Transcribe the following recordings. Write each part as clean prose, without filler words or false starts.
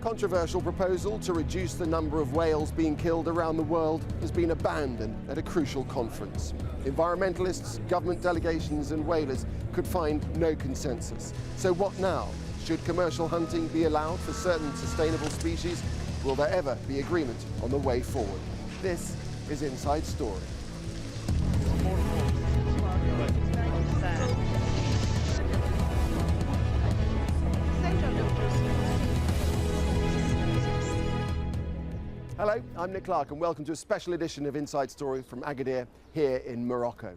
controversial proposal to reduce the number of whales being killed around the world has been abandoned at a crucial conference. Environmentalists, government delegations and whalers could find no consensus. So what now? Should commercial hunting be allowed for certain sustainable species? Will there ever be agreement on the way forward? This is Inside Story. Hello, I'm Nick Clark and welcome to a special edition of Inside Story from Agadir here in Morocco.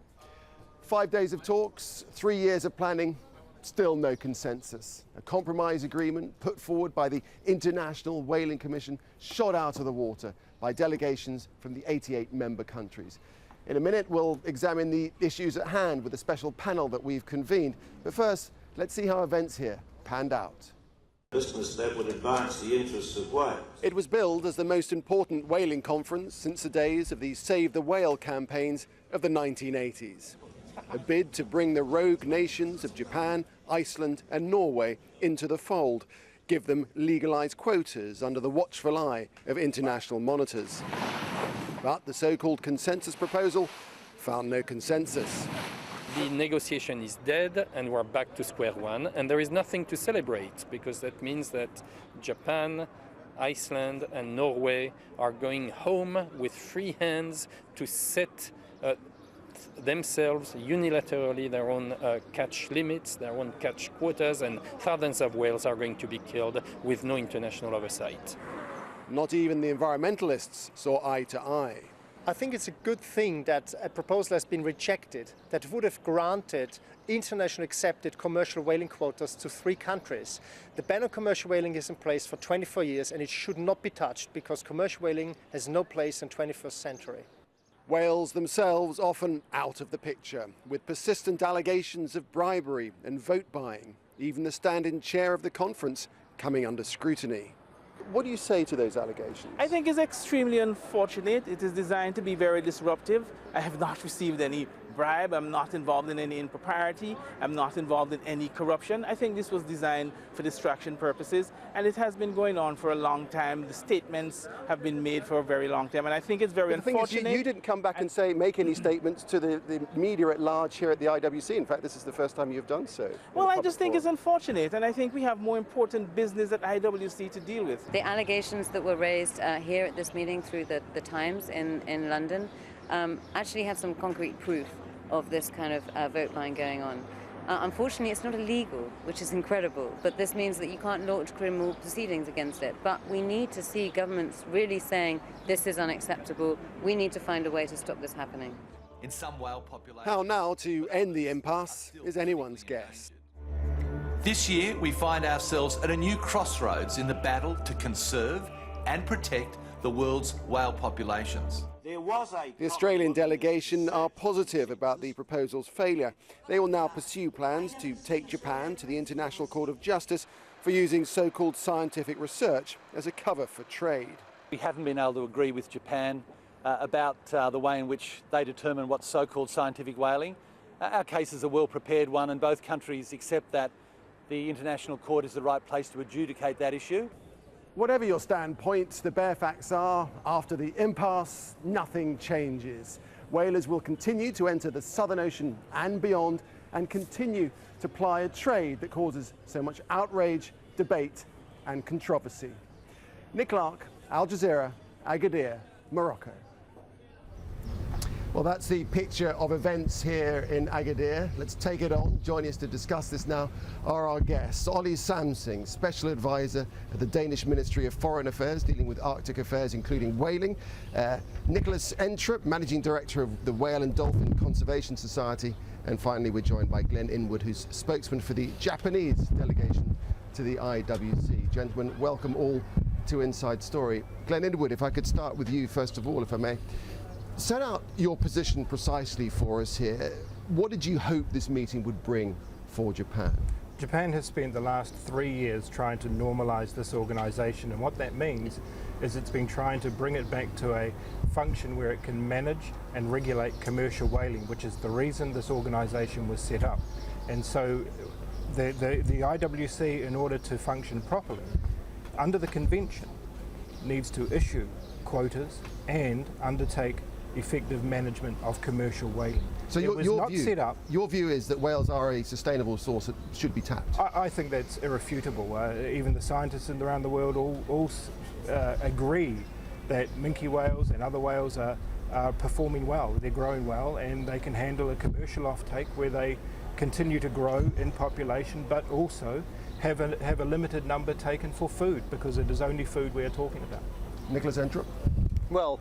5 days of talks, 3 years of planning, still no consensus. A compromise agreement put forward by the International Whaling Commission shot out of the water by delegations from the 88 member countries. In a minute we'll examine the issues at hand with a special panel that we've convened. But first, let's see how events here panned out. Business that would advance the interests of whales. It was billed as the most important whaling conference since the days of the Save the Whale campaigns of the 1980s. A bid to bring the rogue nations of Japan, Iceland and Norway into the fold, give them legalised quotas under the watchful eye of international monitors. But the so-called consensus proposal found no consensus. The negotiation is dead and we're back to square one, and there is nothing to celebrate because that means that Japan, Iceland and Norway are going home with free hands to set themselves unilaterally their own catch limits, their own catch quotas, and thousands of whales are going to be killed with no international oversight. Not even the environmentalists saw eye to eye. I think it's a good thing that a proposal has been rejected that would have granted internationally accepted commercial whaling quotas to 3 countries. The ban on commercial whaling is in place for 24 years and it should not be touched because commercial whaling has no place in the 21st century. Whales themselves often out of the picture, with persistent allegations of bribery and vote buying. Even the stand-in chair of the conference coming under scrutiny. What do you say to those allegations? I think it's extremely unfortunate. It is designed to be very disruptive. I have not received any bribe. I'm not involved in any impropriety. I'm not involved in any corruption. I think this was designed for distraction purposes, and it has been going on for a long time. The statements have been made for a very long time, and I think it's very unfortunate. You didn't come back and make any statements to the media at large here at the IWC. In fact, this is the first time you've done so. Well, I just think it's unfortunate, and I think we have more important business at IWC to deal with. The allegations that were raised here at this meeting through the Times in London actually have some concrete proof of this kind of vote buying going on. Unfortunately, it's not illegal, which is incredible, but this means that you can't launch criminal proceedings against it. But we need to see governments really saying this is unacceptable. We need to find a way to stop this happening. In some whale populations. How now to end the impasse is anyone's guess. This year, we find ourselves at a new crossroads in the battle to conserve and protect the world's whale populations. The Australian delegation are positive about the proposal's failure. They will now pursue plans to take Japan to the International Court of Justice for using so-called scientific research as a cover for trade. We haven't been able to agree with Japan about the way in which they determine what's so-called scientific whaling. Our case is a well-prepared one, and both countries accept that the International Court is the right place to adjudicate that issue. Whatever your standpoint, the bare facts are, after the impasse, nothing changes. Whalers will continue to enter the Southern Ocean and beyond and continue to ply a trade that causes so much outrage, debate and controversy. Nick Clark, Al Jazeera, Agadir, Morocco. Well, that's the picture of events here in Agadir. Let's take it on. Joining us to discuss this now are our guests. Ollie Samsing, Special Advisor at the Danish Ministry of Foreign Affairs, dealing with Arctic affairs, including whaling. Nicholas Entrup, Managing Director of the Whale and Dolphin Conservation Society. And finally, we're joined by Glenn Inwood, who's spokesman for the Japanese delegation to the IWC. Gentlemen, welcome all to Inside Story. Glenn Inwood, if I could start with you first of all, if I may. Set out your position precisely for us here. What did you hope this meeting would bring for Japan? Japan has spent the last 3 years trying to normalise this organisation, and what that means is it's been trying to bring it back to a function where it can manage and regulate commercial whaling, which is the reason this organisation was set up. And so the IWC, in order to function properly, under the convention, needs to issue quotas and undertake effective management of commercial whaling. So your view is that whales are a sustainable source that should be tapped? I think that's irrefutable. Even the scientists around the world all agree that minke whales and other whales are performing well, they're growing well, and they can handle a commercial offtake where they continue to grow in population, but also have a limited number taken for food, because it is only food we are talking about. Nicholas Entrup? Well,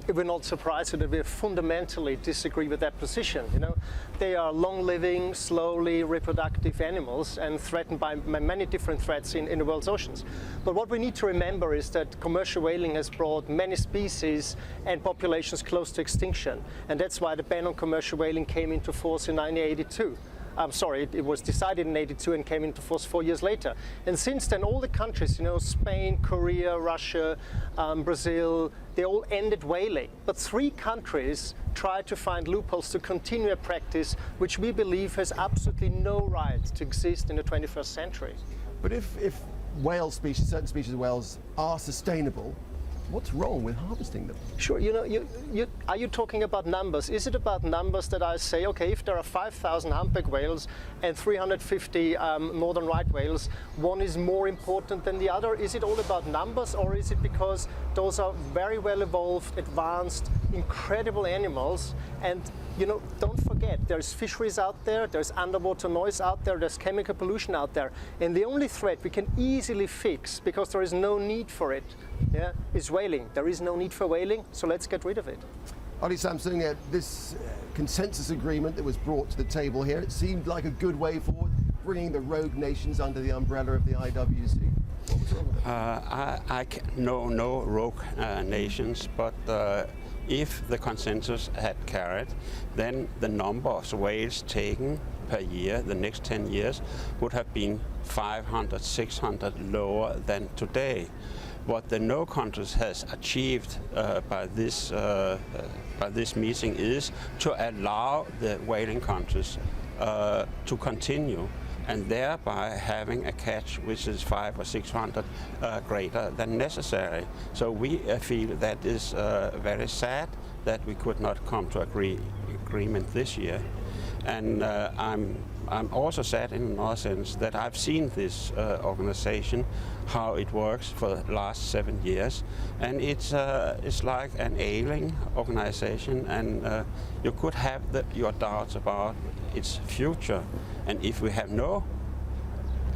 we're not surprised that we fundamentally disagree with that position. You know, they are long-living, slowly reproductive animals and threatened by many different threats in the world's oceans. But what we need to remember is that commercial whaling has brought many species and populations close to extinction, and that's why the ban on commercial whaling came into force in 1982. It was decided in 82 and came into force 4 years later. And since then, all the countries, you know, Spain, Korea, Russia, Brazil, they all ended whaling. But 3 countries tried to find loopholes to continue a practice which we believe has absolutely no right to exist in the 21st century. But if whale species, certain species of whales, are sustainable, what's wrong with harvesting them? Sure, you know, are you talking about numbers? Is it about numbers that I say, okay, if there are 5,000 humpback whales and 350 northern right whales, one is more important than the other? Is it all about numbers, or is it because those are very well evolved, advanced, incredible animals? And you know, don't forget, there's fisheries out there, there's underwater noise out there, there's chemical pollution out there, and the only threat we can easily fix, because there is no need for it, is whaling. There is no need for whaling, so let's get rid of it. Ollie Samsung, this consensus agreement that was brought to the table here, it seemed like a good way forward, bringing the rogue nations under the umbrella of the IWC. What was wrong with it? No rogue nations, but if the consensus had carried, then the number of whales taken per year the next 10 years would have been 500, 600 lower than today. What the no countries has achieved by this meeting is to allow the whaling countries to continue, and thereby having a catch which is 500 or 600 greater than necessary. So we feel that is very sad that we could not come to agreement this year. And I'm also sad in another sense that I've seen this organization, how it works for the last 7 years, and it's like an ailing organization, and you could have your doubts about its future. And if we have no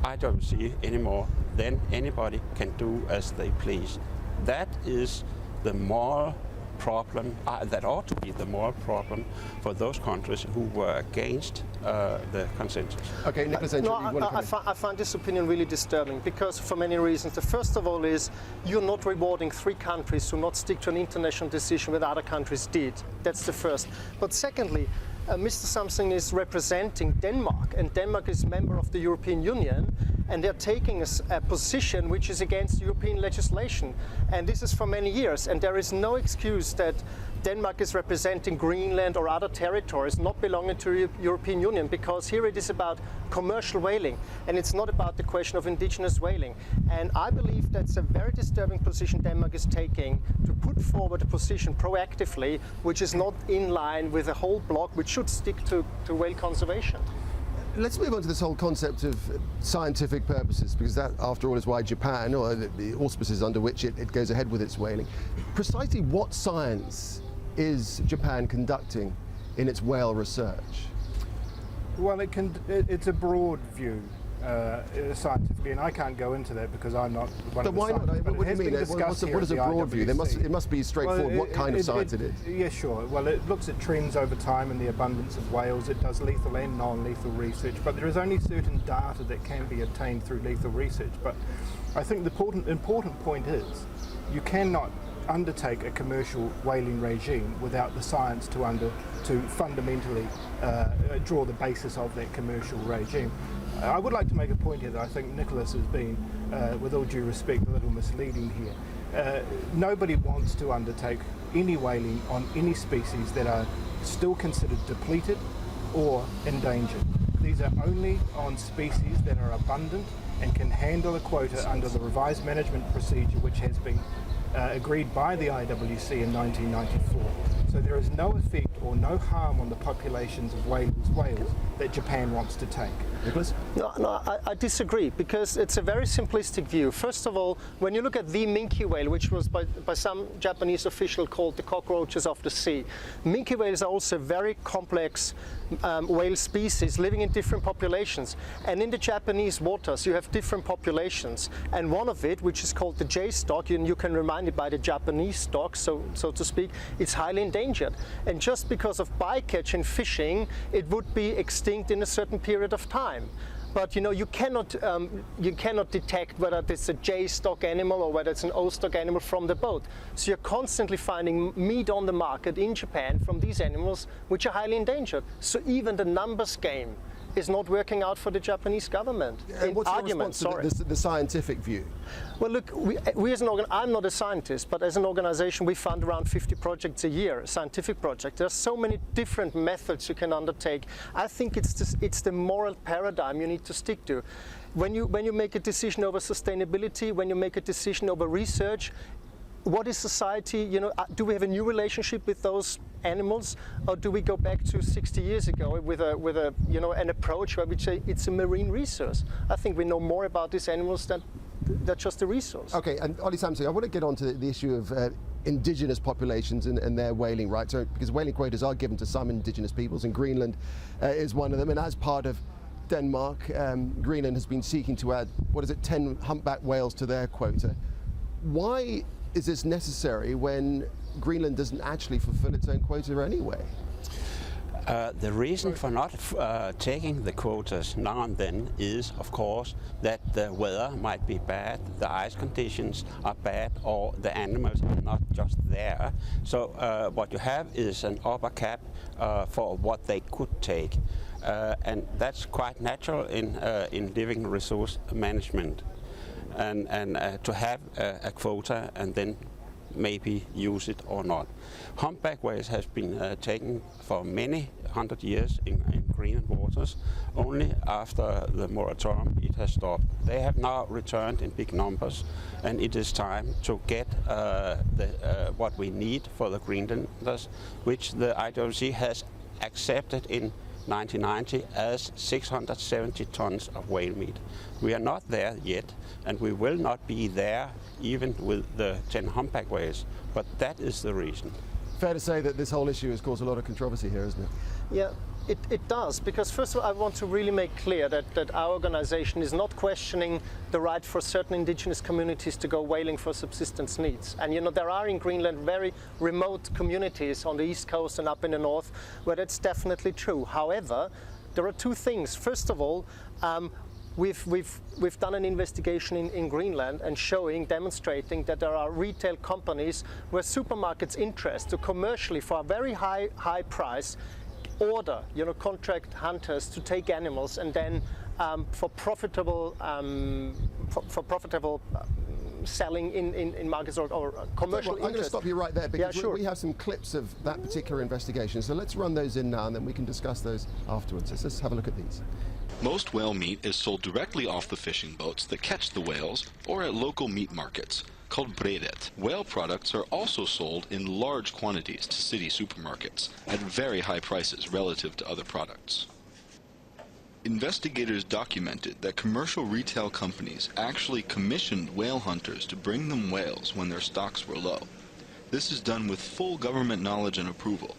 IWC anymore, then anybody can do as they please. That is the moral problem, that ought to be the moral problem for those countries who were against the consensus. Okay, Nicholas, I find this opinion really disturbing, because for many reasons. The first of all is you're not rewarding 3 countries who not stick to an international decision that other countries did. That's the first. But secondly, Mr. Samsung is representing Denmark, and Denmark is a member of the European Union, and they're taking a position which is against European legislation. And this is for many years, and there is no excuse that Denmark is representing Greenland or other territories not belonging to the European Union, because here it is about commercial whaling, and it's not about the question of indigenous whaling. And I believe that's a very disturbing position Denmark is taking, to put forward a position proactively which is not in line with the whole bloc, which should stick to whale conservation. Let's move on to this whole concept of scientific purposes, because that, after all, is why Japan, or the auspices under which it goes ahead with its whaling. Precisely what science is Japan conducting in its whale research? Well, it's a broad view scientifically, and I can't go into that because I'm not one of the scientists. But why not? What do you mean? What is a broad view? It must be straightforward what kind of science it is. Yeah, sure. Well, it looks at trends over time and the abundance of whales. It does lethal and non-lethal research, but there is only certain data that can be obtained through lethal research. But I think the important point is you cannot undertake a commercial whaling regime without the science to fundamentally draw the basis of that commercial regime. I would like to make a point here that I think Nicholas has been, with all due respect, a little misleading here. Nobody wants to undertake any whaling on any species that are still considered depleted or endangered. These are only on species that are abundant and can handle a quota under the revised management procedure which has been agreed by the IWC in 1994. So there is no effect or no harm on the populations of whales that Japan wants to take. Nicholas? No, I disagree, because it's a very simplistic view. First of all, when you look at the minke whale, which was by some Japanese official called the cockroaches of the sea, minke whales are also very complex whale species living in different populations. And in the Japanese waters, you have different populations. And one of it, which is called the J stock, you can remind it by the Japanese stock, so to speak, it's highly endangered. And just because of bycatch and fishing, it would be extinct in a certain period of time. But you cannot detect whether it's a J stock animal or whether it's an O stock animal from the boat. So you're constantly finding meat on the market in Japan from these animals which are highly endangered. So even the numbers game is not working out for the Japanese government. What's your response to the scientific view? Well, look, we as an I'm not a scientist, but as an organization, we fund around 50 projects a year, scientific projects. There's so many different methods you can undertake. I think it's the moral paradigm you need to stick to. When you make a decision over sustainability, when you make a decision over research, what is society, do we have a new relationship with those animals, or do we go back to 60 years ago with an approach where we say it's a marine resource? I think we know more about these animals than they're just a resource. Okay, and Ollie Samsung, I want to get on to the issue of indigenous populations and their whaling rights, because whaling quotas are given to some indigenous peoples, and Greenland is one of them, and as part of Denmark, Greenland has been seeking to add, 10 humpback whales to their quota. Why is this necessary when Greenland doesn't actually fulfill its own quota anyway? The reason for not taking the quotas now and then is, of course, that the weather might be bad, the ice conditions are bad, or the animals are not just there. So what you have is an upper cap for what they could take. And that's quite natural in living resource management. And to have a quota and then maybe use it or not. Humpback whales has been taken for many hundred years in Greenland waters. Only after the moratorium it has stopped. They have now returned in big numbers, and it is time to get what we need for the Greenlanders, which the IWC has accepted in 1990 as 670 tons of whale meat. We are not there yet, and we will not be there even with the 10 humpback whales, but that is the reason. Fair to say that this whole issue has caused a lot of controversy here, isn't it? Yeah, it does, because first of all I want to really make clear that our organization is not questioning the right for certain indigenous communities to go whaling for subsistence needs. And there are in Greenland very remote communities on the east coast and up in the north where that's definitely true. However, there are two things. First of all, We've done an investigation in Greenland and demonstrating that there are retail companies where supermarkets interest to commercially, for a very high price, order, contract hunters to take animals, and then for profitable selling in markets or commercial interest. I'm going to stop you right there, because yeah, sure. we have some clips of that particular investigation. So let's run those in now, and then we can discuss those afterwards. So let's have a look at these. Most whale meat is sold directly off the fishing boats that catch the whales or at local meat markets, called bredet. Whale products are also sold in large quantities to city supermarkets at very high prices relative to other products. Investigators documented that commercial retail companies actually commissioned whale hunters to bring them whales when their stocks were low. This is done with full government knowledge and approval.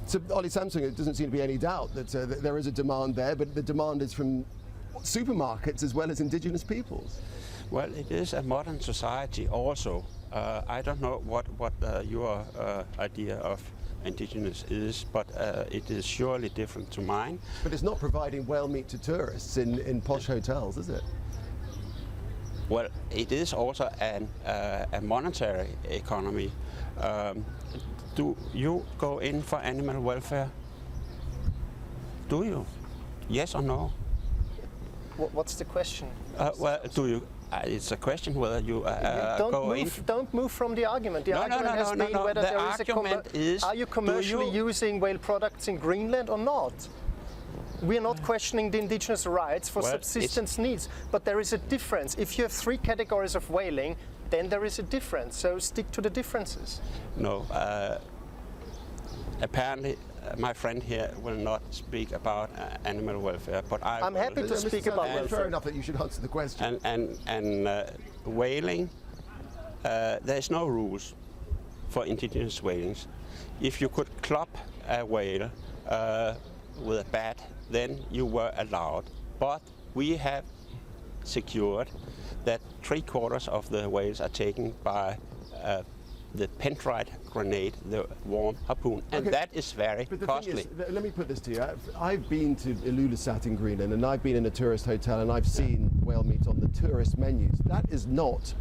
So, Ollie Samsung, it doesn't seem to be any doubt that there is a demand there, but the demand is from supermarkets as well as indigenous peoples. Well, it is a modern society also. I don't know what your idea of indigenous is, but it is surely different to mine. But it's not providing whale meat to tourists in posh hotels, is it? Well, it is also a monetary economy. Do you go in for animal welfare? Do you? Yes or no? What's the question? Well, do you? It's a question whether you go in. Don't move from the argument. The argument has been whether there is are you commercially using whale products in Greenland or not? We are not questioning the indigenous rights for subsistence needs, but there is a difference. If you have 3 categories of whaling, then there is a difference. So stick to the differences. No, apparently my friend here will not speak about animal welfare, but I'm happy to speak about welfare. Fair enough that you should answer the question. And whaling, there's no rules for indigenous whalings. If you could club a whale with a bat, then you were allowed. But we have secured that 3/4 of the whales are taken by the pentrite grenade, the warm harpoon, and that is very costly. Let me put this to you. I've been to Ilulissat in Greenland, and I've been in a tourist hotel, and I've seen whale meat on the tourist menus. That is not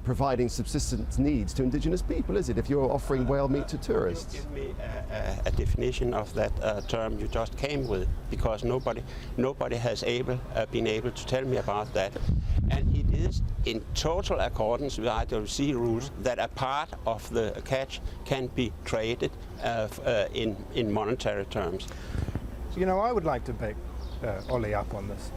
providing subsistence needs to indigenous people, is it, if you're offering whale meat to tourists? Give me a definition of that term you just came with, because nobody has been able to tell me about that. And it is in total accordance with IWC rules that a part of the catch can be traded in monetary terms. You know, I would like to back Ollie up on this.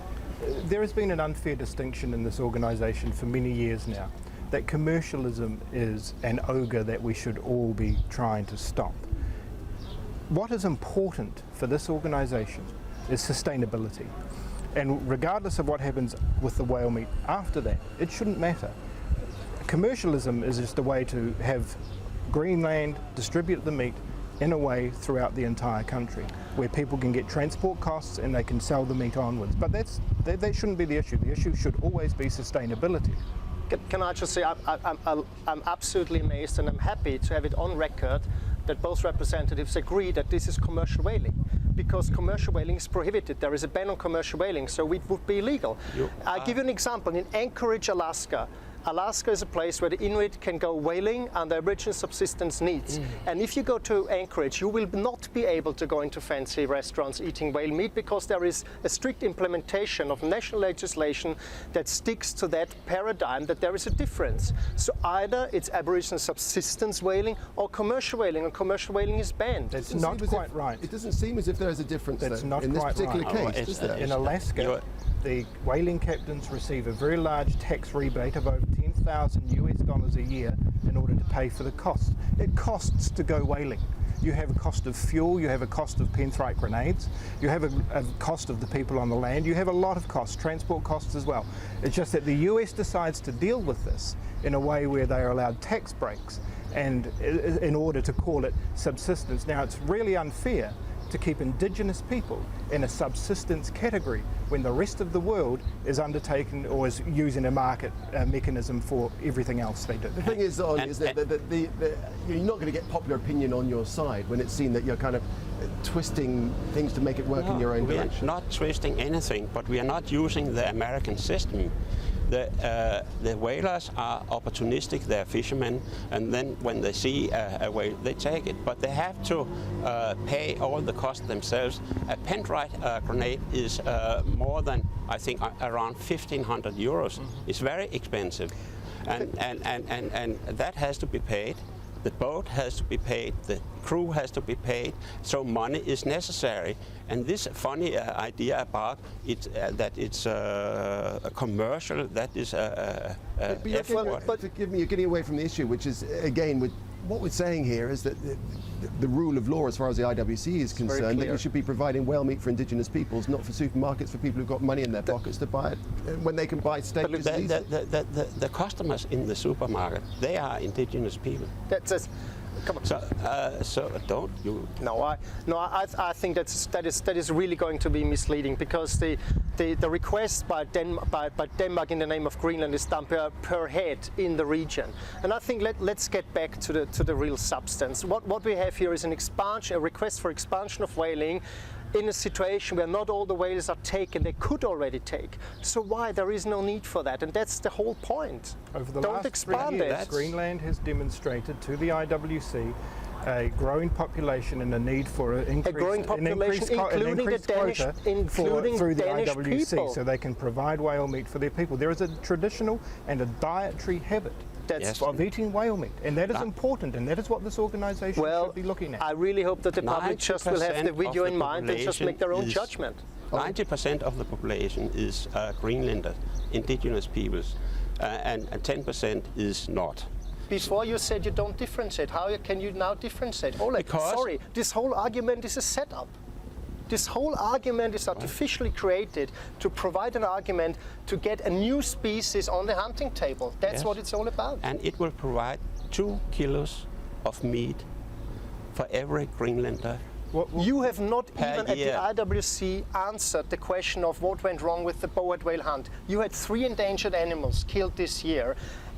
There has been an unfair distinction in this organisation for many years now, that commercialism is an ogre that we should all be trying to stop. What is important for this organisation is sustainability. And regardless of what happens with the whale meat after that, it shouldn't matter. Commercialism is just a way to have Greenland distribute the meat in a way throughout the entire country, where people can get transport costs and they can sell the meat onwards. But that shouldn't be the issue. The issue should always be sustainability. Can I just say, I'm absolutely amazed, and I'm happy to have it on record that both representatives agree that this is commercial whaling, because commercial whaling is prohibited. There is a ban on commercial whaling, so it would be illegal. I'll give you an example. In Anchorage, Alaska, Alaska is a place where the Inuit can go whaling and their original subsistence needs. And if you go to Anchorage, you will not be able to go into fancy restaurants eating whale meat, because there is a strict implementation of national legislation that sticks to that paradigm, that there is a difference. So either it's Aboriginal subsistence whaling or commercial whaling, and commercial whaling is banned. That's not quite right. It doesn't seem as if there's a difference That's not in this quite particular right. case, is there? In Alaska, the whaling captains receive a very large tax rebate of over $10,000 a year in order to pay for the cost. It costs to go whaling. You have a cost of fuel, you have a cost of pentrite grenades, you have a cost of the people on the land, you have a lot of costs, transport costs as well. It's just that the US decides to deal with this in a way where they are allowed tax breaks, and in order to call it subsistence. Now, it's really unfair to keep indigenous people in a subsistence category when the rest of the world is undertaken or is using a market mechanism for everything else they do. The thing is, Ollie, is that you're not going to get popular opinion on your side when it's seen that you're kind of twisting things to make it work in your own direction. We are not twisting anything, but we are not using the American system. The whalers are opportunistic, they're fishermen, and then when they see a whale, they take it. But they have to pay all the cost themselves. A pentrite grenade is more than, I think, around 1,500 euros. It's very expensive. And that has to be paid. The boat has to be paid, the crew has to be paid, so money is necessary. And this funny idea about it, that it's a commercial, that is but forgive me, you're getting away from the issue, which is, again, with what we're saying here is that the rule of law, as far as the IWC is concerned, that you should be providing whale meat for indigenous peoples, not for supermarkets, for people who've got money in their pockets to buy it when they can buy steak. The customers in the supermarket, they are indigenous people. That's just, come on. So don't you? I think that is really going to be misleading, because the request by Denmark in the name of Greenland is done per head in the region. And I think let's get back to the real substance. What we have here is a request for expansion of whaling in a situation where not all the whales are taken. They could already take. So why? There is no need for that, and that's the whole point. Over the Don't last expand 3 years, it. Greenland has demonstrated to the IWC a growing population and a need for an increased quota through the IWC, people. so they can provide whale meat for their people. There is a traditional and a dietary habit of eating whale meat, and that is important, and that is what this organisation should be looking at. I really hope that the public just will have the video in mind and just make their own judgment. 90% of the population is Greenlander, indigenous peoples, and 10% is not. Before you said you don't differentiate. How can you now differentiate? Oleg, sorry, this whole argument is a setup. This whole argument is artificially created to provide an argument to get a new species on the hunting table. That's what it's all about. And it will provide 2 kilos of meat for every Greenlander. You have not even year. at the IWC answered the question of what went wrong with the bowhead whale hunt. You had 3 endangered animals killed this year.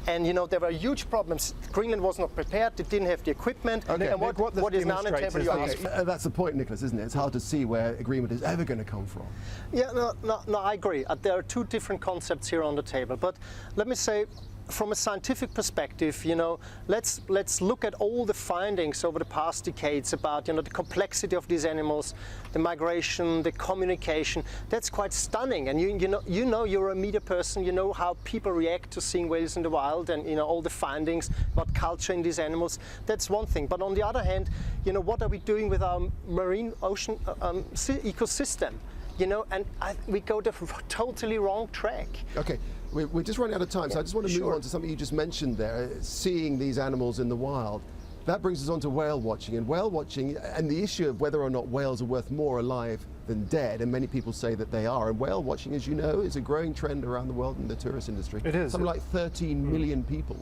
And you know, there were huge problems. Greenland was not prepared, they didn't have the equipment. Okay. And what is now on the table you ask for? That's the point, Nicholas, isn't it? It's hard to see where agreement is ever going to come from. Yeah, no, I agree. There are 2 different concepts here on the table. But let me say, from a scientific perspective, you know, let's look at all the findings over the past decades about, you know, the complexity of these animals, the migration, the communication. That's quite stunning. And you know you're a media person. You know how people react to seeing whales in the wild, and you know all the findings about culture in these animals. That's one thing. But on the other hand, you know, what are we doing with our marine ocean ecosystem? You know, and we go the totally wrong track. Okay. We're just running out of time, so I just want to move on to something you just mentioned there, seeing these animals in the wild. That brings us on to whale watching. And whale watching, and the issue of whether or not whales are worth more alive than dead, and many people say that they are. And whale watching, as you know, is a growing trend around the world in the tourist industry. It is. Something like 13 million people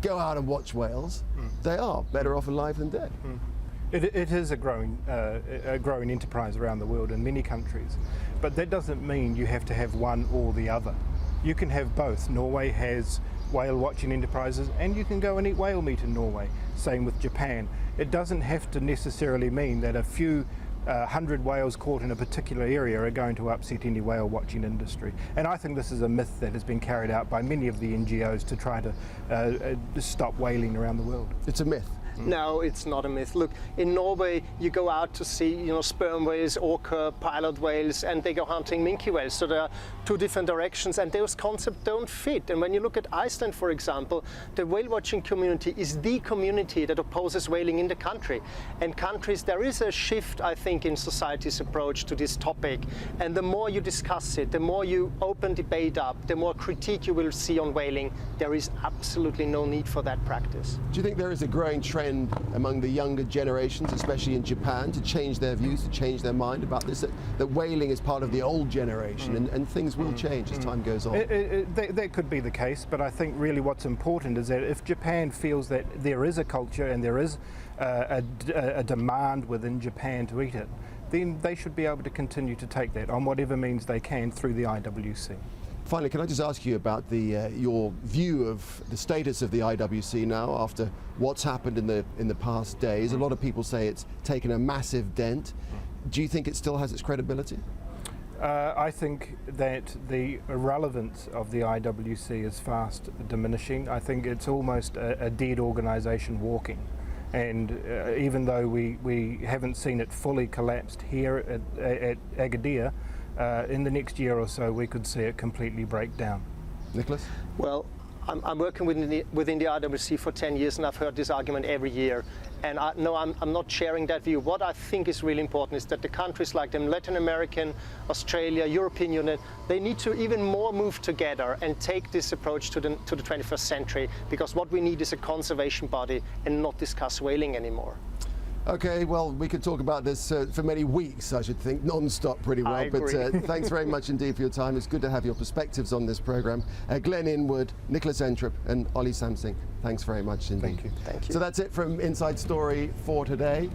go out and watch whales. They are better off alive than dead. It is a growing enterprise around the world in many countries, but that doesn't mean you have to have one or the other. You can have both. Norway has whale watching enterprises, and you can go and eat whale meat in Norway. Same with Japan. It doesn't have to necessarily mean that a few 100 whales caught in a particular area are going to upset any whale watching industry. And I think this is a myth that has been carried out by many of the NGOs to try to stop whaling around the world. It's a myth. No, it's not a myth. Look, in Norway, you go out to see, you know, sperm whales, orca, pilot whales, and they go hunting minke whales. So there are 2 different directions, and those concepts don't fit. And when you look at Iceland, for example, the whale watching community is the community that opposes whaling in the country. And countries, there is a shift, I think, in society's approach to this topic. And the more you discuss it, the more you open debate up, the more critique you will see on whaling. There is absolutely no need for that practice. Do you think there is a growing trend among the younger generations, especially in Japan, to change their views, to change their mind about this, that whaling is part of the old generation and things will change as time goes on? That could be the case, but I think really what's important is that if Japan feels that there is a culture and there is a demand within Japan to eat it, then they should be able to continue to take that on whatever means they can through the IWC. Finally, can I just ask you about your view of the status of the IWC now after what's happened in the past days? A lot of people say it's taken a massive dent. Do you think it still has its credibility? I think that the relevance of the IWC is fast diminishing. I think it's almost a dead organisation walking. And even though we haven't seen it fully collapsed here at Agadir, in the next year or so we could see it completely break down. Nicholas? Well, I'm working within the IWC for 10 years, and I've heard this argument every year. And I'm not sharing that view. What I think is really important is that the countries like the Latin American, Australia, European Union, they need to even more move together and take this approach to the 21st century, because what we need is a conservation body and not discuss whaling anymore. Okay, well, we could talk about this for many weeks, I should think, non-stop pretty well. I agree. But thanks very much indeed for your time. It's good to have your perspectives on this programme. Glenn Inwood, Nicholas Entrup and Ollie Samsing, thanks very much indeed. Thank you. Thank you. So that's it from Inside Story for today.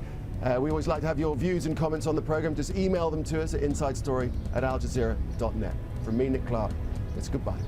We always like to have your views and comments on the programme. Just email them to us at insidestory@aljazeera.net. From me, Nick Clark, it's goodbye.